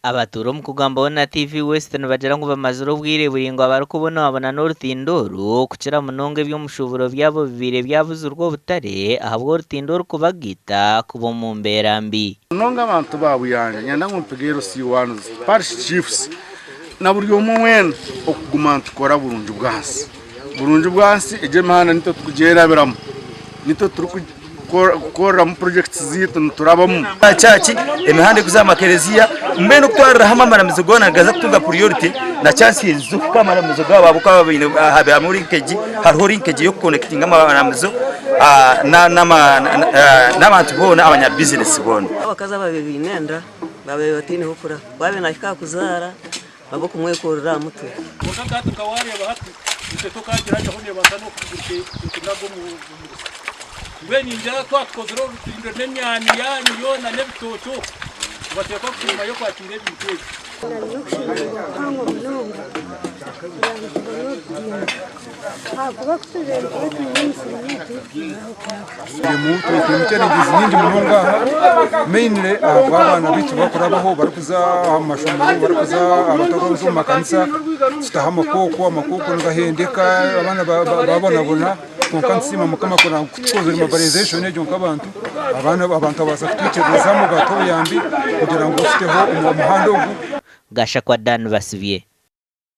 Abaturo mukugamba na TV Western bagira ngo bamazuro bwire buringo abari kubona babona n'urutindoro kucira munonge by'umushuburo byabo bibire byabuze urwo butare ahabwo urutindoro kubagita kubo mu mberambi nonga abantu babuyanje nyanda ngumpegero C1 parish chiefs na buri umwe okuguma tukora burunju bwansi eje mahana nito tukugera beramo nito kora mu project zito turabamo chachi emihande kuzama kereziya mbeno kutwara hamamara mizogona gaza kutunga priority na chance zo kamara mizoga babo kwa bintu habe amuri nkeji hariho rinkeji yo connecting amara mizo n'abantu bona abanya business bona abakaza babinenda babe batini hukura babe nashika kuzara babo kumwekorera mutwe ukagatu kawari abahatu itoka jiranja hone basano kugirabo mu Bweni njara twatkozero rutindene nyani yani yona nebitoto bateka kuma yo kwakire bitezi Izindi munonga mainly abana bitu bakurabaho barikuza amashomero barikuza abatoronzo makanisa tutahama koko ngahendeka abana babona konkansima mukama kona kutkozera mobilization ejo nkabantu abantu baza kutwicerezamo gato yambi kugira ngo ufiteho umuhando Gasha kwa Dan Basiviye.